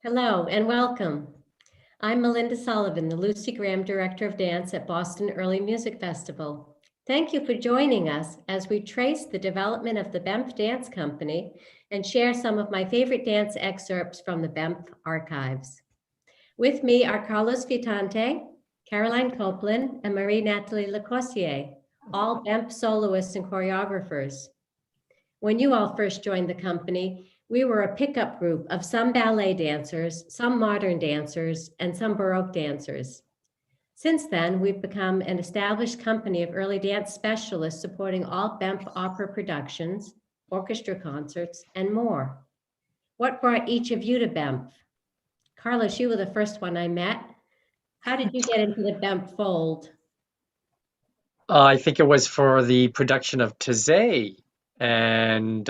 Hello and welcome. I'm Melinda Sullivan, the Lucy Graham Director of Dance at Boston Early Music Festival. Thank you for joining us as we trace the development of the BEMF Dance Company and share some of my favorite dance excerpts from the BEMF archives. With me are Carlos Vitante, Caroline Copeland, and Marie-Nathalie Lecossier, all BEMF soloists and choreographers. When you all first joined the company, we were a pickup group of some ballet dancers, some modern dancers, and some Baroque dancers. Since then, we've become an established company of early dance specialists supporting all BEMF opera productions, orchestra concerts, and more. What brought each of you to BEMF? Carlos, you were the first one I met. How did you get into the BEMF fold? I think it was for the production of Taizé, and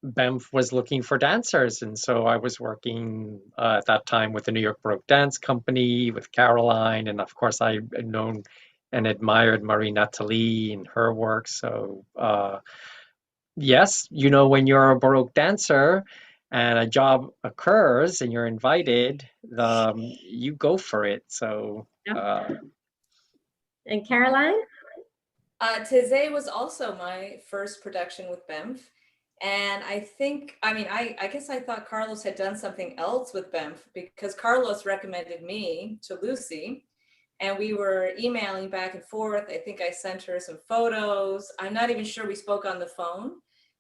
BEMF was looking for dancers, and so I was working at that time with the New York Baroque Dance Company with Caroline, and of course I had known and admired Marie-Nathalie and her work. So yes, when you're a Baroque dancer and a job occurs and you're invited, you go for it. So. And Caroline? Taizé was also my first production with BEMF. And I guess I thought Carlos had done something else with BEMF because Carlos recommended me to Lucy and we were emailing back and forth. I think I sent her some photos. I'm not even sure we spoke on the phone.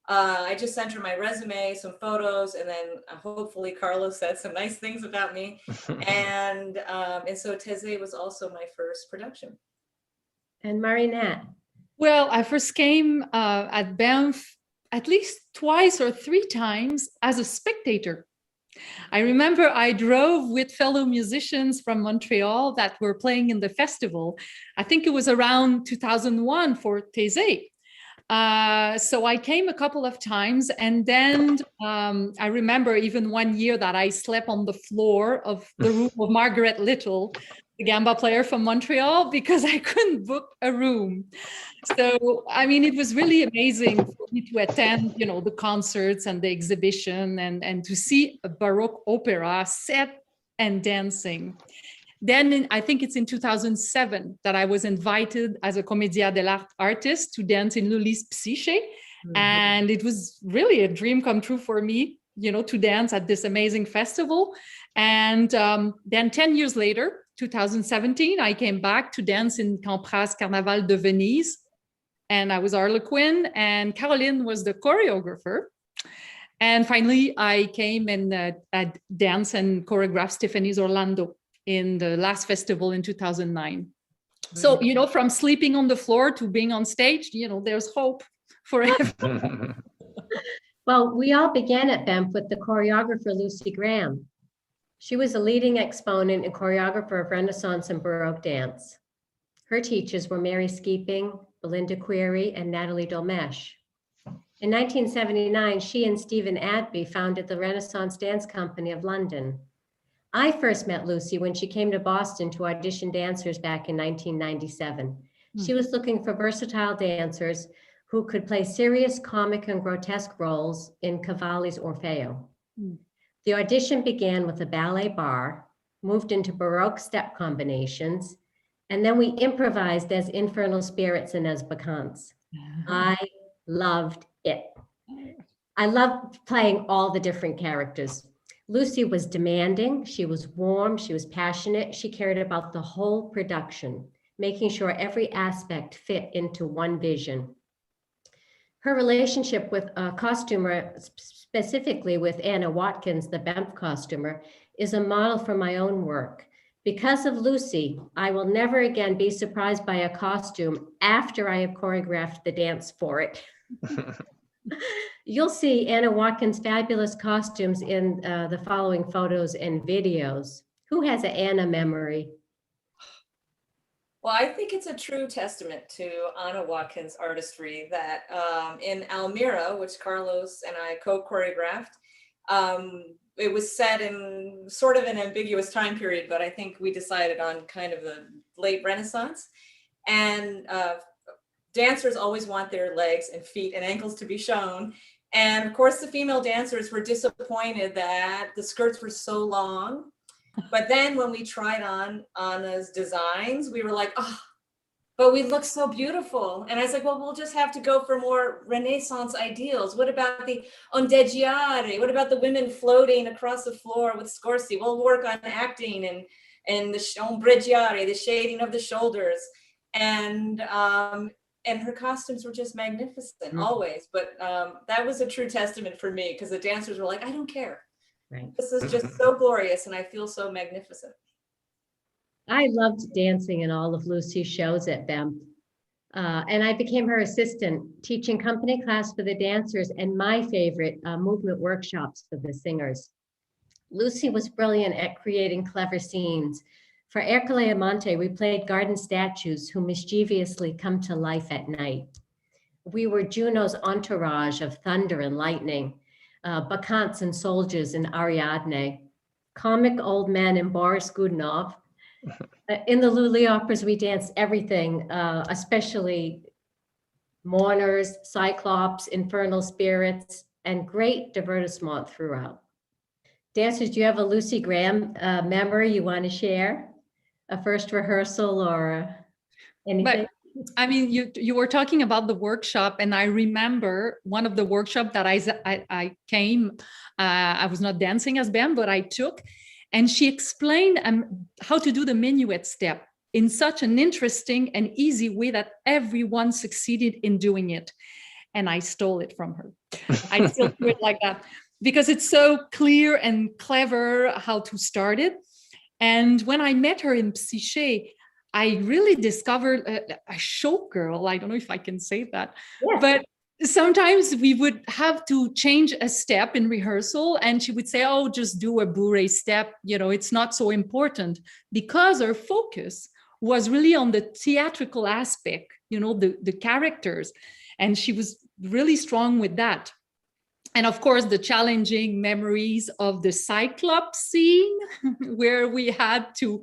I just sent her my resume, some photos, and then hopefully Carlos said some nice things about me. and so Taizé was also my first production. And Marie-Nat? Well, I first came at BEMF at least twice or three times as a spectator. I remember I drove with fellow musicians from Montreal that were playing in the festival. I think it was around 2001 for Taizé. So I came a couple of times, and then I remember even one year that I slept on the floor of the room of Margaret Little, the gamba player from Montreal, because I couldn't book a room. So, it was really amazing for me to attend, the concerts and the exhibition and to see a Baroque opera set and dancing. Then I think it's in 2007 that I was invited as a Commedia dell'Arte artist to dance in Lully's Psyche. Mm-hmm. And it was really a dream come true for me, to dance at this amazing festival. And then 10 years later, 2017, I came back to dance in Campras Carnaval de Venise. And I was Harlequin, and Caroline was the choreographer. And finally, I came and dance and choreographed Stephanie's Orlando in the last festival in 2009. So, from sleeping on the floor to being on stage, there's hope for everyone. Well, we all began at BEMF with the choreographer Lucy Graham. She was a leading exponent and choreographer of Renaissance and Baroque dance. Her teachers were Mary Skeeping, Belinda Query, and Natalie Dolmesh. In 1979, she and Stephen Adby founded the Renaissance Dance Company of London. I first met Lucy when she came to Boston to audition dancers back in 1997. She was looking for versatile dancers who could play serious, comic, and grotesque roles in Cavalli's Orfeo. The audition began with a ballet bar, moved into Baroque step combinations, and then we improvised as infernal spirits and as bacchantes. I loved it. I loved playing all the different characters. Lucy was demanding, she was warm, she was passionate, she cared about the whole production, making sure every aspect fit into one vision. Her relationship with a costumer, specifically with Anna Watkins, the BEMF costumer, is a model for my own work. Because of Lucy, I will never again be surprised by a costume after I have choreographed the dance for it. You'll see Anna Watkins' fabulous costumes in the following photos and videos. Who has an Anna memory? Well, I think it's a true testament to Anna Watkins' artistry that in Almira, which Carlos and I co-choreographed, it was set in sort of an ambiguous time period, but I think we decided on kind of the late Renaissance. And dancers always want their legs and feet and ankles to be shown. And of course, the female dancers were disappointed that the skirts were so long. But then when we tried on Anna's designs, we were like, oh, but we look so beautiful. And I was like, well, we'll just have to go for more Renaissance ideals. What about the ondeggiare? What about the women floating across the floor with Scorsi? We'll work on acting and the ombreggiare, the shading of the shoulders. And her costumes were just magnificent, always. But that was a true testament for me, because the dancers were like, I don't care. Right. This is just so glorious, and I feel so magnificent. I loved dancing in all of Lucy's shows at BEMF. And I became her assistant, teaching company class for the dancers and my favorite, movement workshops for the singers. Lucy was brilliant at creating clever scenes. For Ercole Amante, we played garden statues who mischievously come to life at night. We were Juno's entourage of thunder and lightning, bacchantes and soldiers in Ariadne, comic old men in Boris Godunov. In the Lully operas, we danced everything, especially mourners, cyclops, infernal spirits, and great divertissement throughout. Dancers, do you have a Lucy Graham memory you want to share? A first rehearsal or anything? But I mean, you were talking about the workshop, and I remember one of the workshop that I came. I was not dancing as Bam, but I took, and she explained how to do the minuet step in such an interesting and easy way that everyone succeeded in doing it. And I stole it from her. I still do it like that because it's so clear and clever how to start it. And when I met her in Psyché, I really discovered a showgirl. I don't know if I can say that, yes. But sometimes we would have to change a step in rehearsal and she would say, oh, just do a bourrée step. You know, it's not so important, because her focus was really on the theatrical aspect, you know, the characters. And she was really strong with that. And of course, the challenging memories of the Cyclops scene, where we had to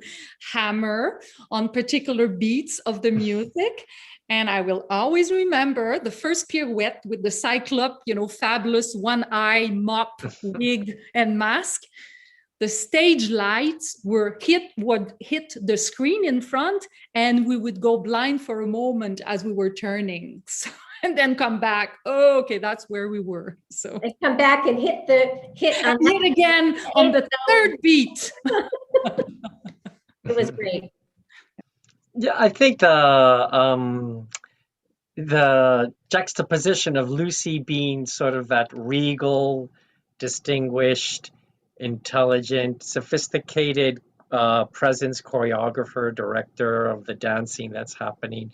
hammer on particular beats of the music. And I will always remember the first pirouette with the Cyclops, you know, fabulous one eye, mop, wig, and mask. The stage lights would hit the screen in front, and we would go blind for a moment as we were turning. So, and then come back. Oh, okay, that's where we were. So and come back and hit again on the third beat. It was great. Yeah, I think the juxtaposition of Lucy being sort of that regal, distinguished, intelligent, sophisticated presence, choreographer, director of the dancing that's happening.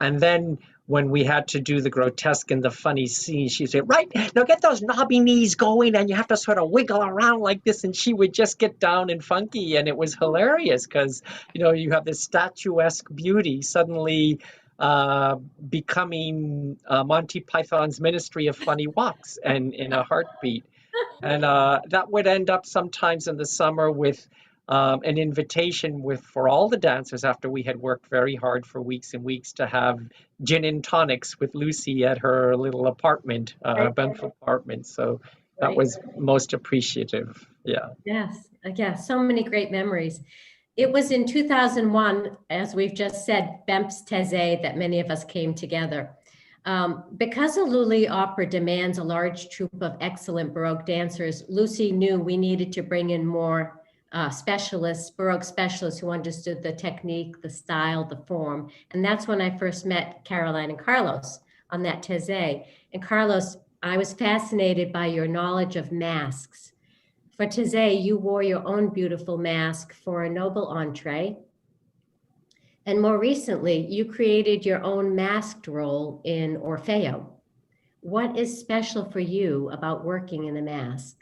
And then when we had to do the grotesque and the funny scenes, she'd say, right, now get those knobby knees going and you have to sort of wiggle around like this. And she would just get down and funky. And it was hilarious because, you know, you have this statuesque beauty suddenly becoming Monty Python's Ministry of Funny Walks and in a heartbeat. And that would end up sometimes in the summer with an invitation for all the dancers, after we had worked very hard for weeks and weeks, to have gin and tonics with Lucy at her little apartment, BEMF apartment. So that was most appreciative. Yeah. Yes. So many great memories. It was in 2001, as we've just said, BEMF's Taizé, that many of us came together. Because a Lully opera demands a large troupe of excellent Baroque dancers, Lucy knew we needed to bring in more specialists, Baroque specialists who understood the technique, the style, the form. And that's when I first met Caroline and Carlos on that Taizé. And Carlos, I was fascinated by your knowledge of masks. For Taizé, you wore your own beautiful mask for a noble entree. And more recently, you created your own masked role in Orfeo. What is special for you about working in a mask?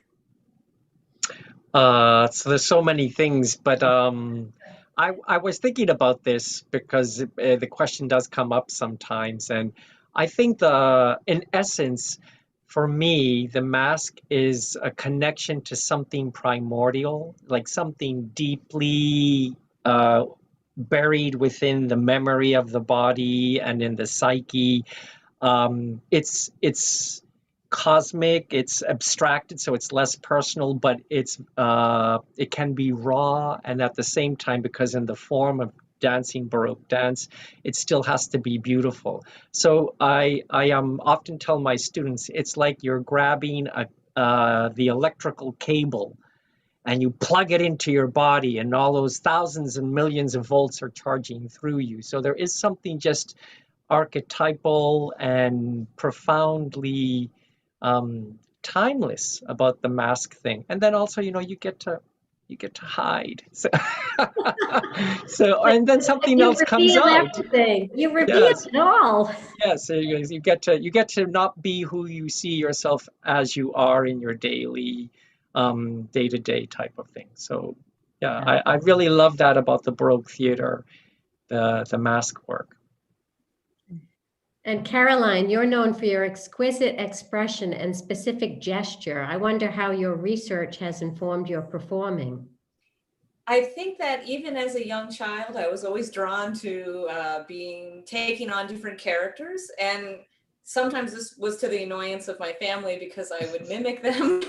So there's so many things, but I was thinking about this because the question does come up sometimes. And I think in essence, for me, the mask is a connection to something primordial, like something deeply buried within the memory of the body and in the psyche. It's cosmic, it's abstracted, so it's less personal, but it can be raw, and at the same time, because in the form of dancing Baroque dance, it still has to be beautiful. So I often tell my students, it's like you're grabbing the electrical cable and you plug it into your body, and all those thousands and millions of volts are charging through you. So there is something just archetypal and profoundly timeless about the mask thing. And then also, you get to hide. So, and then something You else comes reveal out. everything. You reveal Yes. it all. Yes, so you get to not be who you see yourself as you are in your daily, day-to-day type of thing. So yeah, I really love that about the Baroque theater, the mask work. And Caroline, you're known for your exquisite expression and specific gesture. I wonder how your research has informed your performing. I think that even as a young child, I was always drawn to taking on different characters. And sometimes this was to the annoyance of my family because I would mimic them.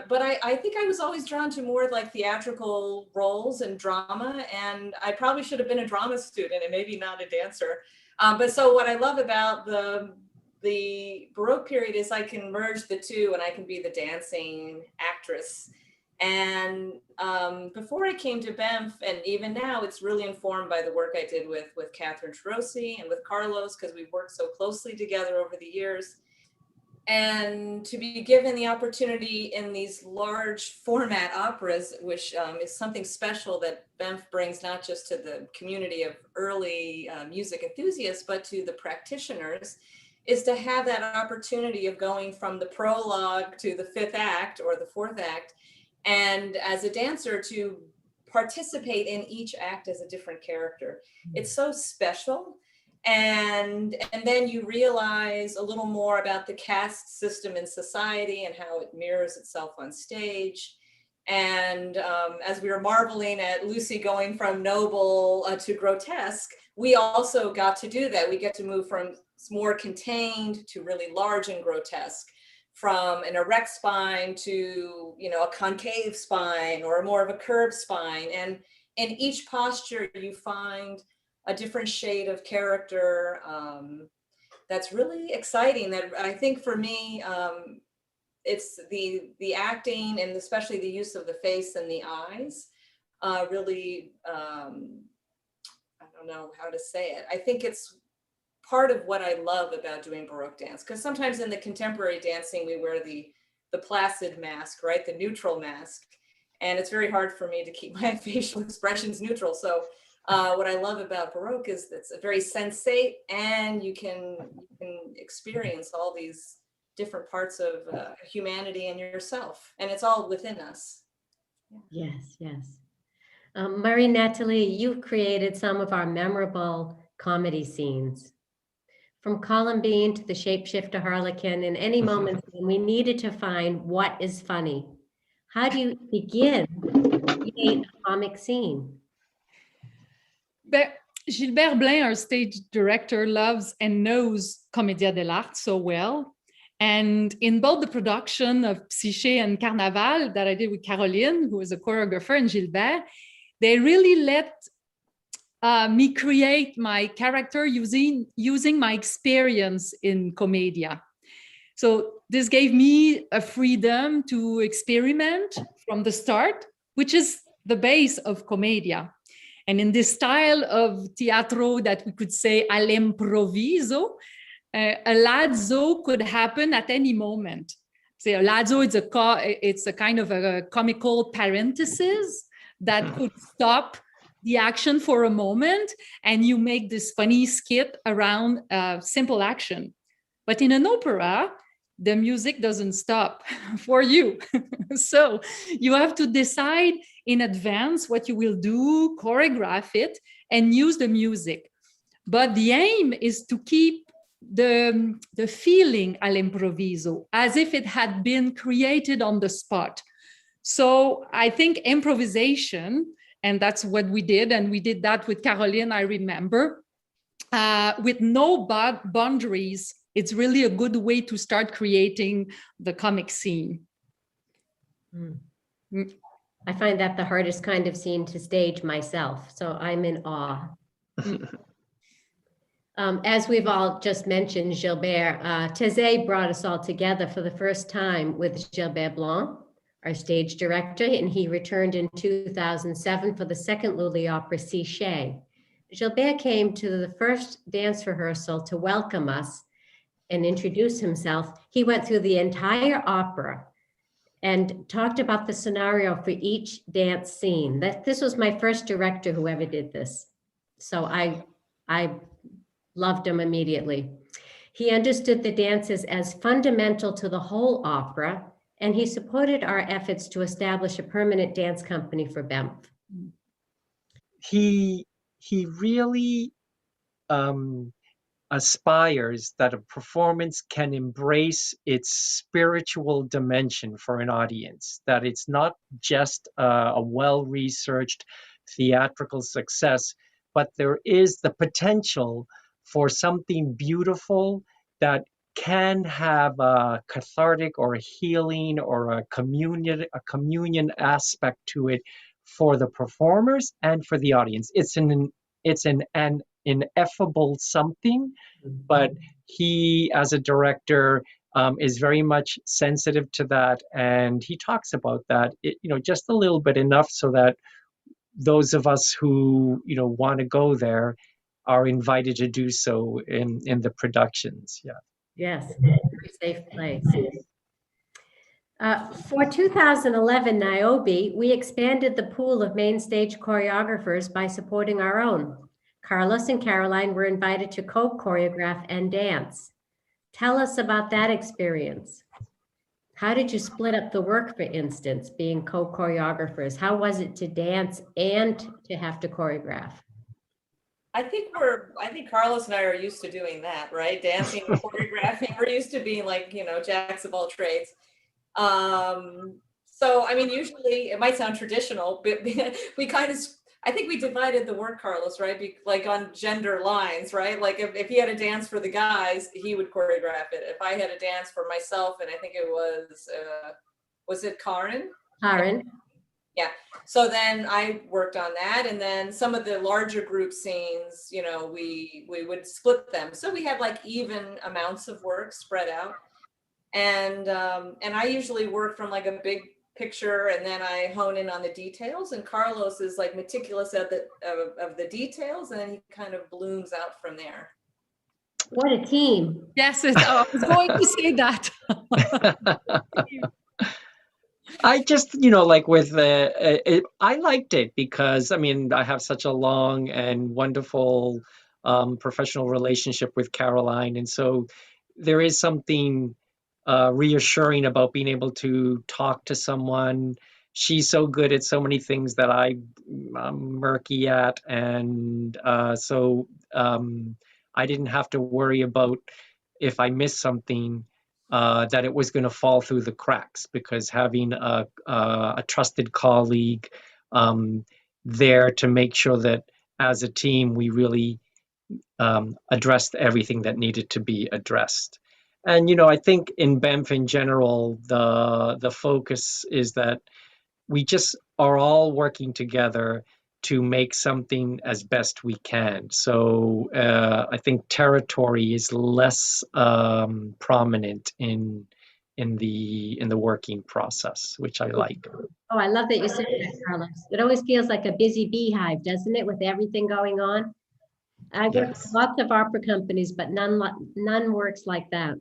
But I think I was always drawn to more like theatrical roles and drama. And I probably should have been a drama student and maybe not a dancer. But so what I love about the Baroque period is I can merge the two and I can be the dancing actress. And before I came to BEMF, and even now, it's really informed by the work I did with Catherine Trossi and with Carlos, because we've worked so closely together over the years. And to be given the opportunity in these large format operas, which is something special that BEMF brings not just to the community of early music enthusiasts, but to the practitioners, is to have that opportunity of going from the prologue to the fifth act or the fourth act, and as a dancer to participate in each act as a different character. It's so special. And then you realize a little more about the caste system in society and how it mirrors itself on stage. And as we were marveling at Lucy going from noble to grotesque, we also got to do that. We get to move from more contained to really large and grotesque, from an erect spine to, a concave spine or more of a curved spine. And in each posture, you find a different shade of character. That's really exciting. That I think for me, it's the acting and especially the use of the face and the eyes really, I don't know how to say it. I think it's part of what I love about doing Baroque dance, because sometimes in the contemporary dancing, we wear the placid mask, right? The neutral mask. And it's very hard for me to keep my facial expressions neutral. So what I love about Baroque is it's a very sensate, and you can experience all these different parts of humanity and yourself. And it's all within us. Yes, yes. Marie-Nathalie, you've created some of our memorable comedy scenes. From Columbine to the Shapeshifter Harlequin, in any moment when we needed to find what is funny. How do you begin to create a comic scene? Gilbert Blain, our stage director, loves and knows Commedia dell'arte so well. And in both the production of Psyché and Carnaval that I did with Caroline, who was a choreographer, and Gilbert, they really let me create my character using my experience in Commedia. So this gave me a freedom to experiment from the start, which is the base of Commedia. And in this style of teatro that we could say all'improviso, a lazzo could happen at any moment. So a lazzo, it's a kind of a comical parenthesis that could stop the action for a moment, and you make this funny skit around simple action. But in an opera, the music doesn't stop for you. So you have to decide in advance what you will do, choreograph it, and use the music. But the aim is to keep the feeling all'improviso, as if it had been created on the spot. So I think improvisation, and that's what we did. And we did that with Caroline, I remember, with no boundaries it's really a good way to start creating the comic scene. I find that the hardest kind of scene to stage myself, so I'm in awe. As we've all just mentioned, Gilbert, Taizé brought us all together for the first time with Gilbert Blanc, our stage director, and he returned in 2007 for the second Lully opera, Sichet. Gilbert came to the first dance rehearsal to welcome us and introduce himself. He went through the entire opera and talked about the scenario for each dance scene. This was my first director who ever did this. So I loved him immediately. He understood the dances as fundamental to the whole opera, and he supported our efforts to establish a permanent dance company for BEMF. He really aspires that a performance can embrace its spiritual dimension for an audience, that it's not just a well-researched theatrical success, but there is the potential for something beautiful that can have a cathartic or a healing or a communion aspect to it for the performers and for the audience. It's an ineffable something, but he, as a director, is very much sensitive to that, and he talks about that, just a little bit, enough so that those of us who want to go there are invited to do so in the productions. Yeah. Yes, very safe place. For 2011 Niobe, we expanded the pool of main stage choreographers by supporting our own. Carlos and Caroline were invited to co-choreograph and dance. Tell us about that experience. How did you split up the work, for instance, being co-choreographers? How was it to dance and to have to choreograph? I think Carlos and I are used to doing that, right? Dancing and choreographing. We're used to being like, jacks of all trades. So, I mean, usually it might sound traditional, but I think we divided the work, Carlos, right? Like on gender lines, right? Like if he had a dance for the guys, he would choreograph it. If I had a dance for myself, and I think it was it Karen? Karen. Yeah. So then I worked on that. And then some of the larger group scenes, we would split them. So we had like even amounts of work spread out. And I usually work from like a big picture, and then I hone in on the details. And Carlos is like meticulous of the details, and then he kind of blooms out from there. What a team. Yes, I was going to say that. I just, like with I liked it because, I mean, I have such a long and wonderful professional relationship with Caroline. And so there is something reassuring about being able to talk to someone. She's so good at so many things that I'm murky at. And so I didn't have to worry about if I missed something, that it was going to fall through the cracks, because having a trusted colleague there to make sure that as a team we really addressed everything that needed to be addressed. And I think in BEMF in general, the focus is that we just are all working together to make something as best we can. So I think territory is less prominent in the working process, which I like. Oh, I love that you said that, Carlos. It always feels like a busy beehive, doesn't it, with everything going on? I work with lots of opera companies, but none works like that.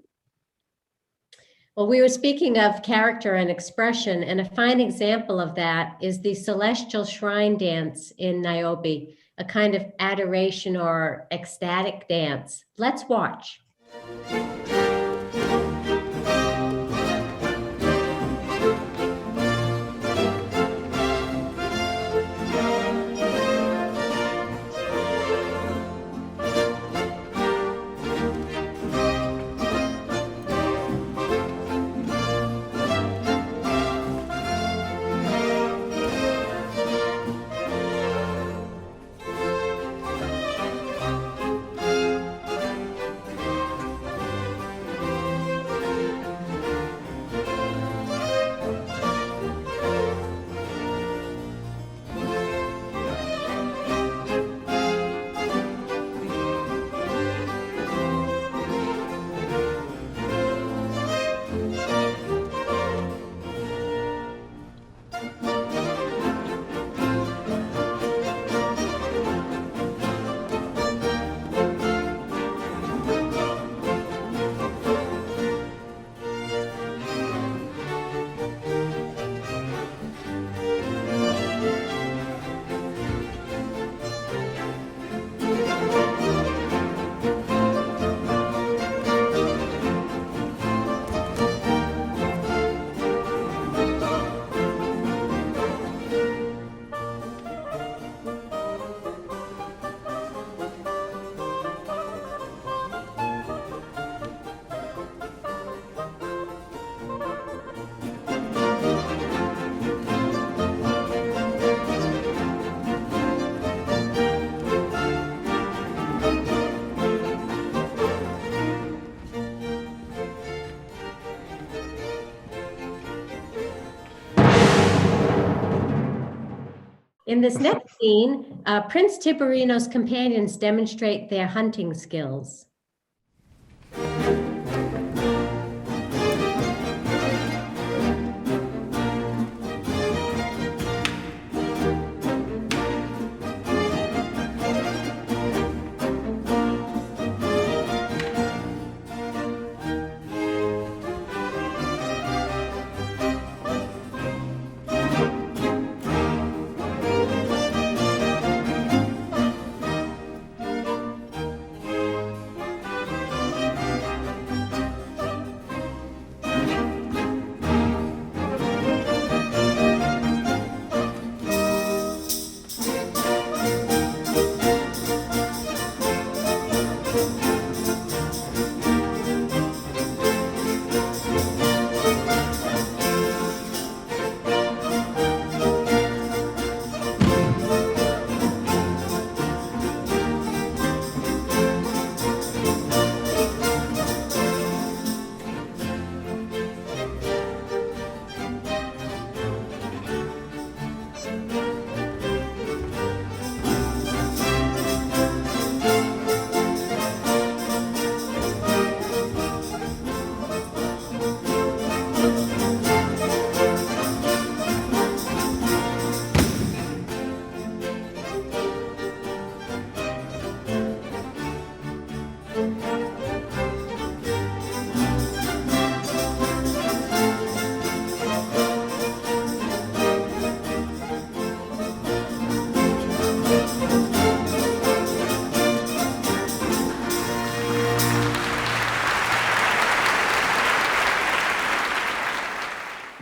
Well, we were speaking of character and expression, and a fine example of that is the Celestial Shrine Dance in Niobe, a kind of adoration or ecstatic dance. Let's watch. In this next scene, Prince Tiberino's companions demonstrate their hunting skills.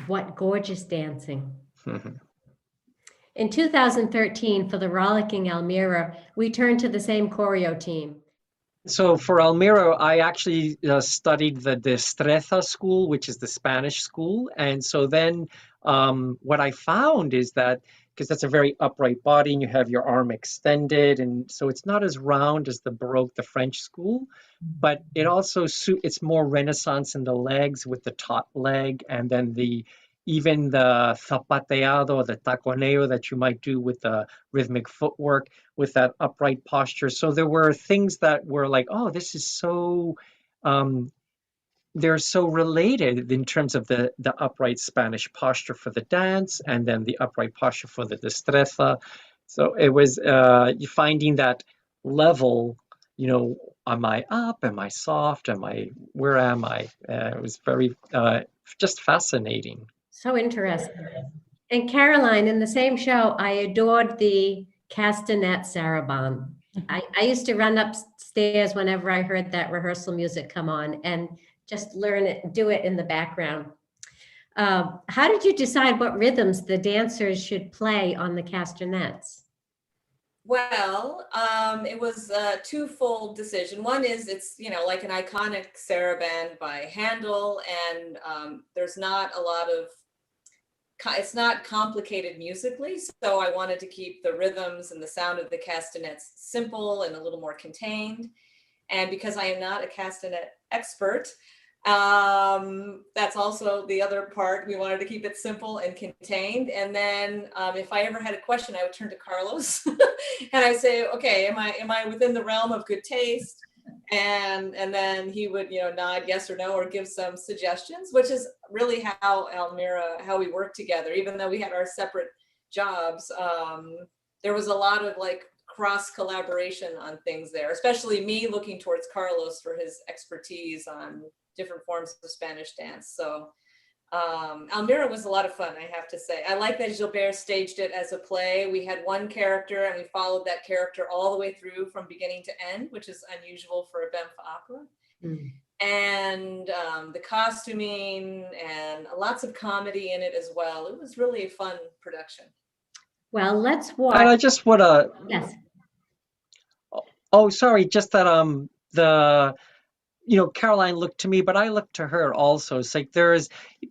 What gorgeous dancing. In 2013, for the Rollicking Elmira, we turned to the same choreo team. So for Elmira, I actually studied the Destreza school, which is the Spanish school. And so then what I found is that, because that's a very upright body and you have your arm extended, and so it's not as round as the Baroque, the French school, but it also it's more Renaissance in the legs with the taut leg, and then even the zapateado, the taconeo that you might do with the rhythmic footwork with that upright posture. So there were things that were like, oh, this is so, they're so related in terms of the upright Spanish posture for the dance and then the upright posture for the destreza. So it was finding that level, am I up? Am I soft? Where am I? It was very, just fascinating. So interesting. And Caroline, in the same show, I adored the castanet saraband. I used to run upstairs whenever I heard that rehearsal music come on and just learn it, do it in the background. How did you decide what rhythms the dancers should play on the castanets? Well, it was a twofold decision. One is it's, like an iconic saraband by Handel, and there's not a lot of, it's not complicated musically. So I wanted to keep the rhythms and the sound of the castanets simple and a little more contained. And because I am not a castanet expert, that's also the other part. We wanted to keep it simple and contained. And then if I ever had a question, I would turn to Carlos and I say, okay, am I within the realm of good taste? And then he would, nod yes or no, or give some suggestions, which is really how we worked together. Even though we had our separate jobs, there was a lot of cross collaboration on things there, especially me looking towards Carlos for his expertise on different forms of Spanish dance. So Elmira was a lot of fun, I have to say. I like that Gilbert staged it as a play. We had one character and we followed that character all the way through from beginning to end, which is unusual for a Banff opera. And the costuming and lots of comedy in it as well. It was really a fun production. Well, let's watch. And I just want to. Yes. Oh, sorry. Just that Caroline looked to me, but I looked to her also. It's like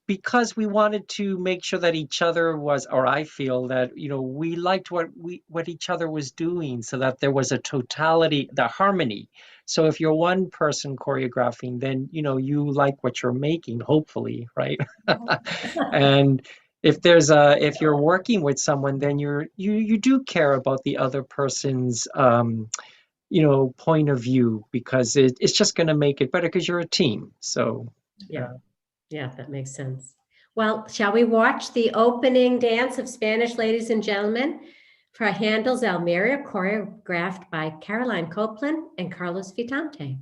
because we wanted to make sure that each other was, or I feel that, we liked what each other was doing, so that there was a totality, the harmony. So if you're one person choreographing, then, you like what you're making, hopefully, right? And if you're working with someone, then you do care about the other person's point of view, because it's just going to make it better because you're a team. So Yeah, that makes sense. Well, shall we watch the opening dance of Spanish Ladies and Gentlemen for Handel's Almeria, choreographed by Caroline Copeland and Carlos Vitante.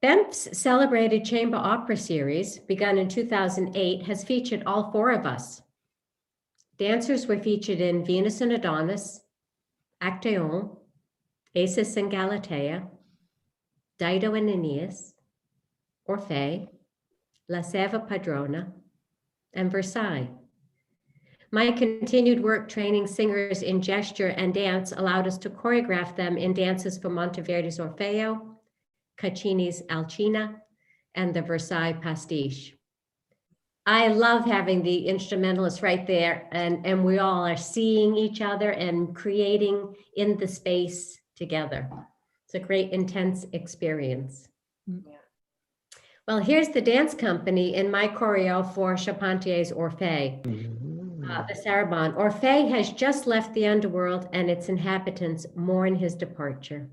BEMF's celebrated chamber opera series, begun in 2008, has featured all four of us. Dancers were featured in Venus and Adonis, Actaeon, Acis and Galatea, Dido and Aeneas, Orfeo, La Seva Padrona, and Versailles. My continued work training singers in gesture and dance allowed us to choreograph them in dances for Monteverdi's Orfeo, Caccini's Alcina, and the Versailles Pastiche. I love having the instrumentalists right there, and we all are seeing each other and creating in the space together. It's a great, intense experience. Yeah. Well, here's the dance company in my choreo for Charpentier's Orfeo, the Sarabande. Orfeo has just left the underworld and its inhabitants mourn his departure.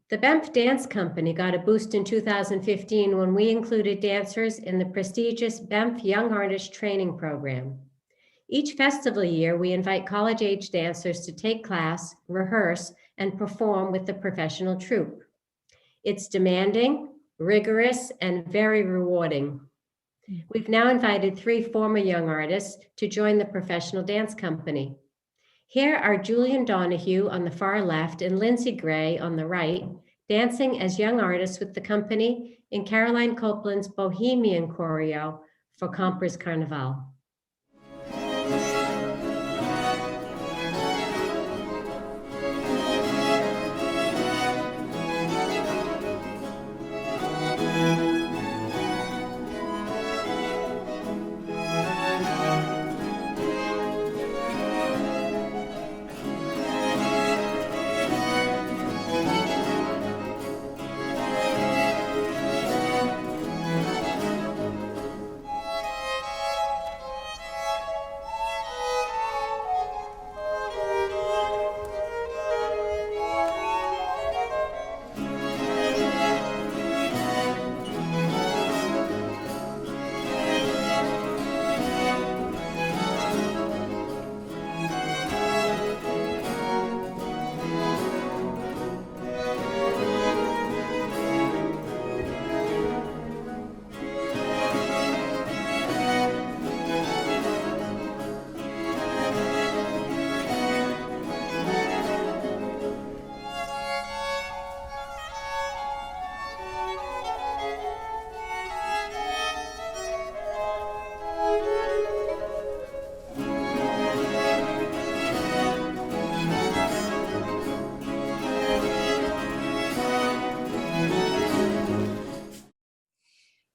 The Banff Dance Company got a boost in 2015 when we included dancers in the prestigious Banff Young Artist Training Program. Each festival year, we invite college-age dancers to take class, rehearse, and perform with the professional troupe. It's demanding, rigorous, and very rewarding. We've now invited 3 former young artists to join the professional dance company. Here are Julian Donahue on the far left and Lindsay Gray on the right, dancing as young artists with the company in Caroline Copeland's Bohemian Choreo for Compres Carnival.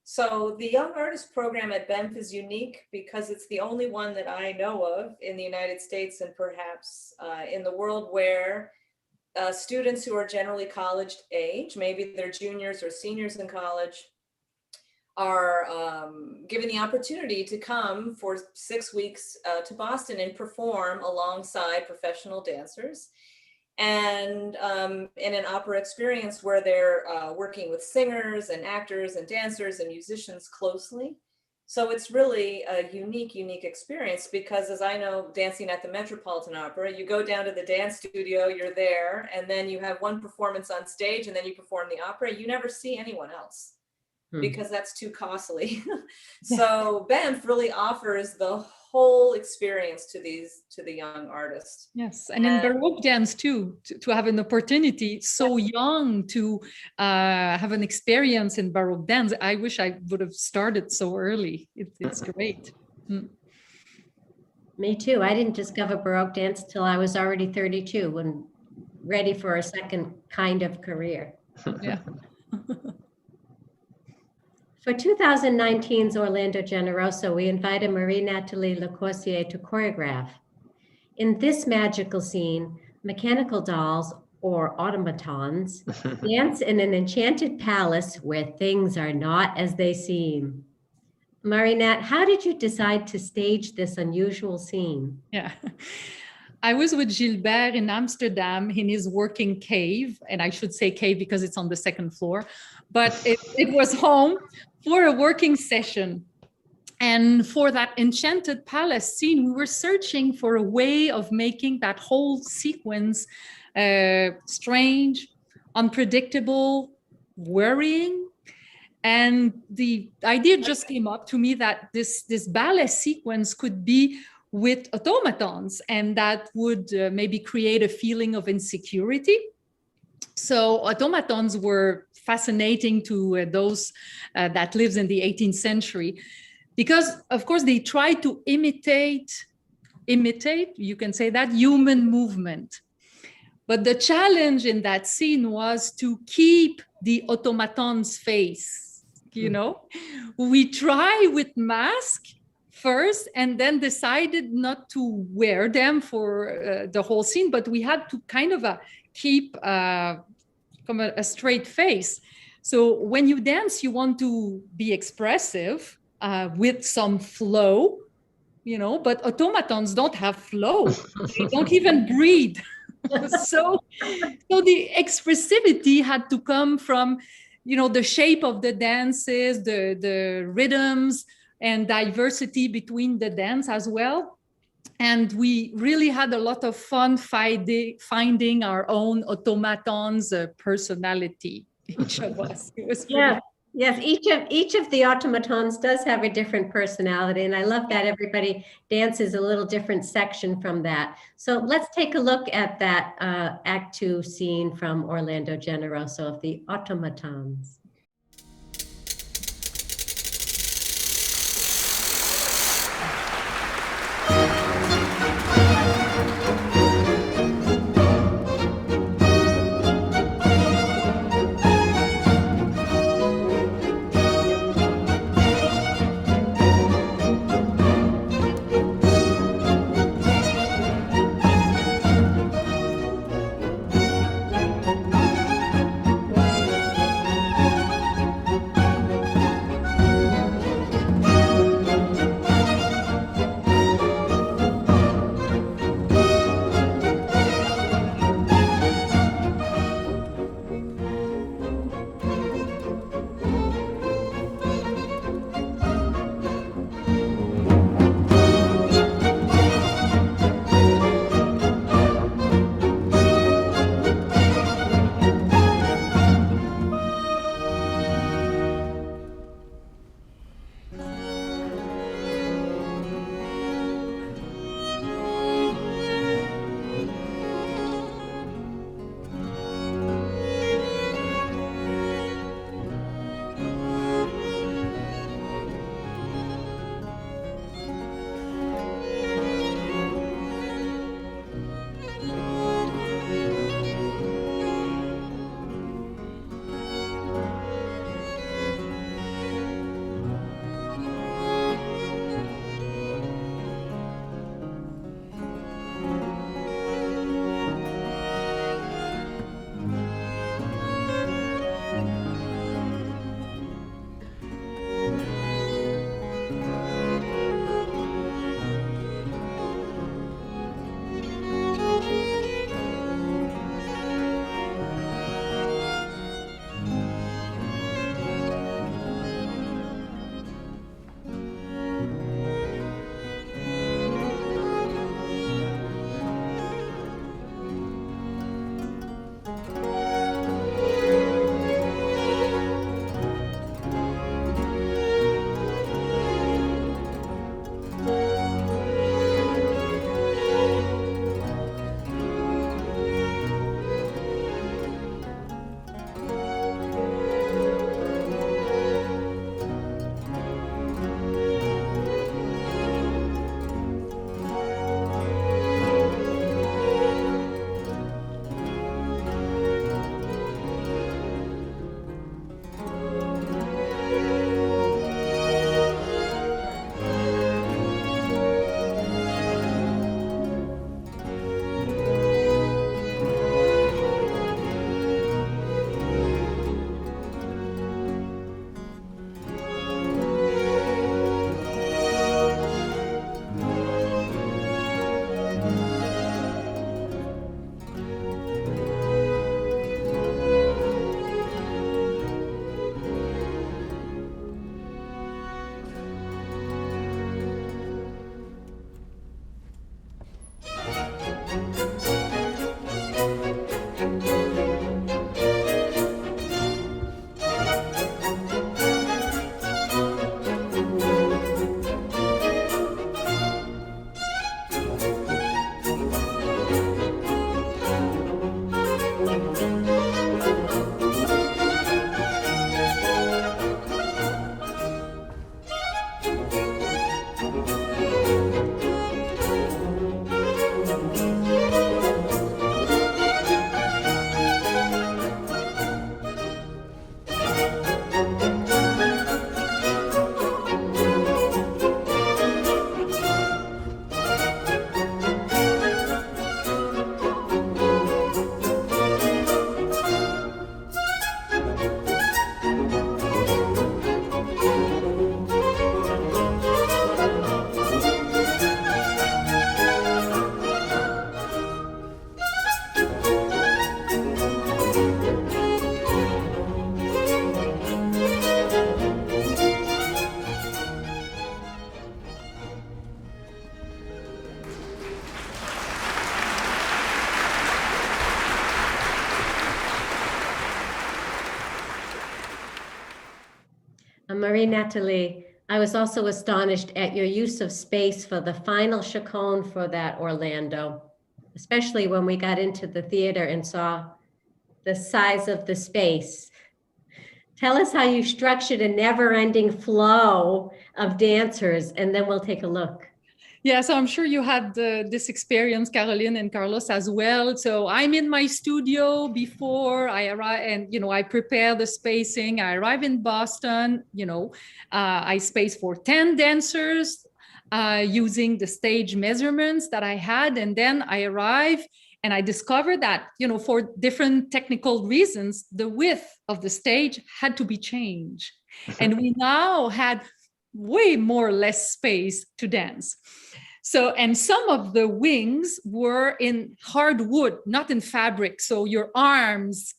So the Young Artist Program at Banff is unique because it's the only one that I know of in the United States and perhaps in the world where students who are generally college age, maybe they're juniors or seniors in college, are given the opportunity to come for 6 weeks to Boston and perform alongside professional dancers. And in an opera experience where they're working with singers and actors and dancers and musicians closely. So it's really a unique experience because, as I know, dancing at the Metropolitan Opera, you go down to the dance studio, you're there, and then you have one performance on stage and then you perform the opera. You never see anyone else because that's too costly. So Banff really offers the whole experience to the young artists. Yes, and in Baroque dance too, to have an opportunity so young to have an experience in Baroque dance. I wish I would have started so early. It's great. Me too. I didn't discover Baroque dance till I was already 32 and ready for a second kind of career. Yeah. For 2019's Orlando Generoso, we invited Marie-Nathalie Lecourcier to choreograph. In this magical scene, mechanical dolls, or automatons, dance in an enchanted palace where things are not as they seem. Marie-Nat, how did you decide to stage this unusual scene? Yeah. I was with Gilbert in Amsterdam in his working cave, and I should say cave because it's on the second floor, but it was home for a working session. And for that enchanted palace scene, we were searching for a way of making that whole sequence strange, unpredictable, worrying. And the idea just came up to me that this ballet sequence could be with automatons, and that would maybe create a feeling of insecurity. So automatons were fascinating to those that lives in the 18th century, because of course they tried to imitate, you can say that, human movement. But the challenge in that scene was to keep the automaton's face, you know? We try with mask first and then decided not to wear them for the whole scene, but we had to kind of keep a straight face. So when you dance, you want to be expressive with some flow, you know, but automatons don't have flow. They don't even breathe. so the expressivity had to come from, the shape of the dances, the rhythms, and diversity between the dance as well. And we really had a lot of fun finding our own automatons personality, each of us. It was pretty Yeah, yes, each of the automatons does have a different personality, and I love that everybody dances a little different section from that. So let's take a look at that Act 2 scene from Orlando Generoso of the automatons. Marie Natalie, I was also astonished at your use of space for the final chaconne for that Orlando, especially when we got into the theater and saw the size of the space. Tell us how you structured a never-ending flow of dancers, and then we'll take a look. Yeah, so I'm sure you had this experience, Caroline and Carlos, as well. So I'm in my studio before I arrive, and I prepare the spacing. I arrive in Boston. I space for 10 dancers using the stage measurements that I had, and then I arrive and I discovered that for different technical reasons, the width of the stage had to be changed, and we now had way more or less space to dance. So, and some of the wings were in hardwood, not in fabric. So your arms,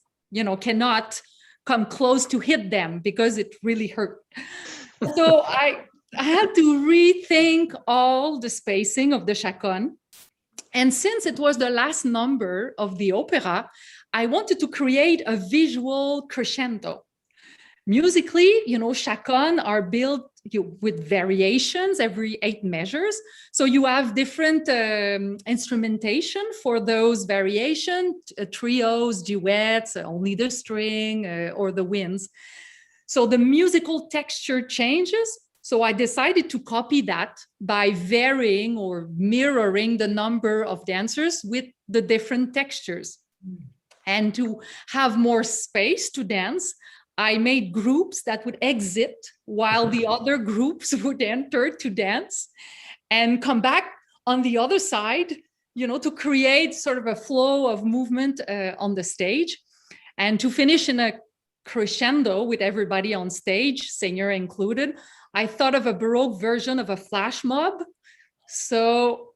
cannot come close to hit them because it really hurt. So I had to rethink all the spacing of the chaconne. And since it was the last number of the opera, I wanted to create a visual crescendo. Musically, chaconne are built with variations every 8 measures. So you have different instrumentation for those variations, trios, duets, only the string or the winds. So the musical texture changes. So I decided to copy that by varying or mirroring the number of dancers with the different textures. And to have more space to dance, I made groups that would exit while the other groups would enter to dance and come back on the other side, to create sort of a flow of movement on the stage, and to finish in a crescendo with everybody on stage, singer included. I thought of a Baroque version of a flash mob. So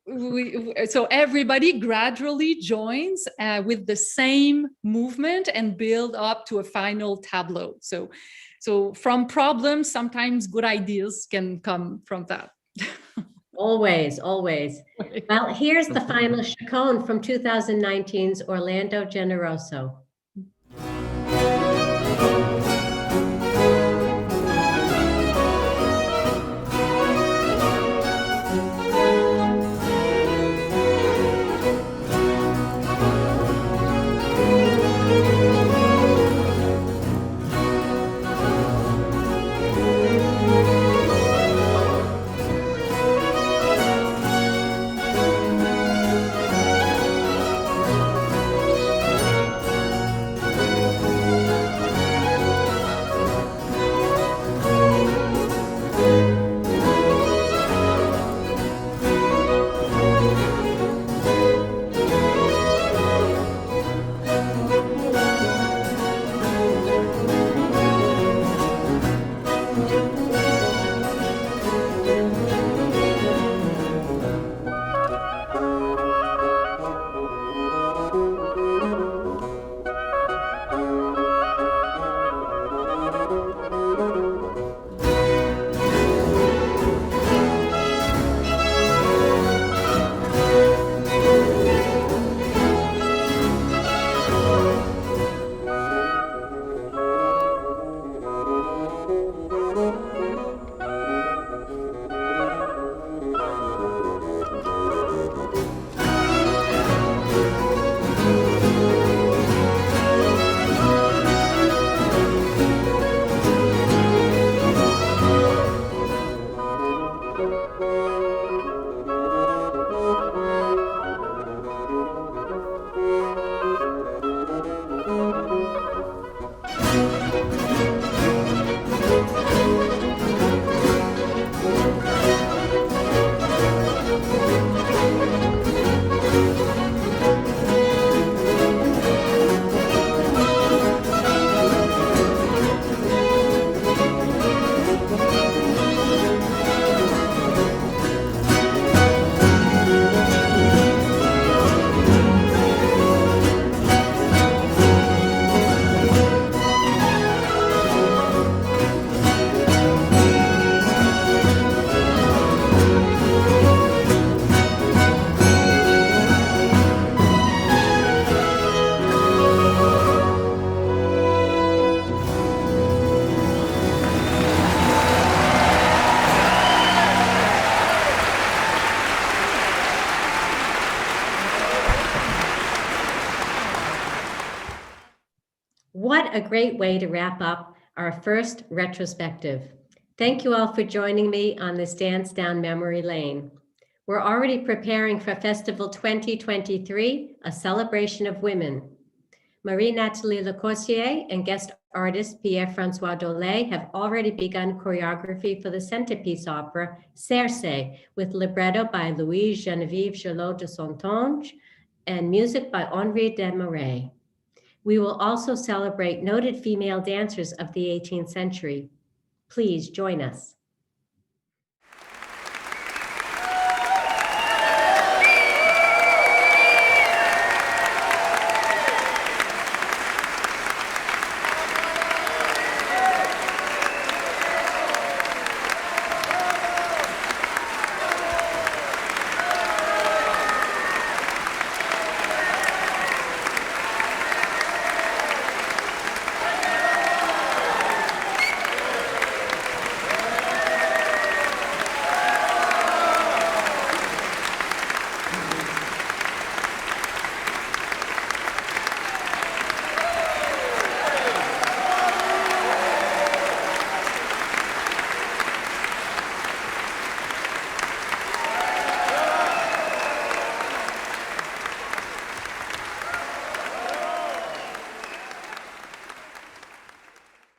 everybody gradually joins with the same movement and build up to a final tableau. So from problems, sometimes good ideas can come from that. Always, always. Well, here's the final chaconne from 2019's Orlando Generoso. What a great way to wrap up our first retrospective. Thank you all for joining me on this dance down memory lane. We're already preparing for Festival 2023, a celebration of women. Marie-Nathalie Lecourcier and guest artist Pierre-François Dolay have already begun choreography for the centerpiece opera Circe, with libretto by Louise Geneviève Gelot de Santonge and music by Henri Desmarais. We will also celebrate noted female dancers of the 18th century. Please join us.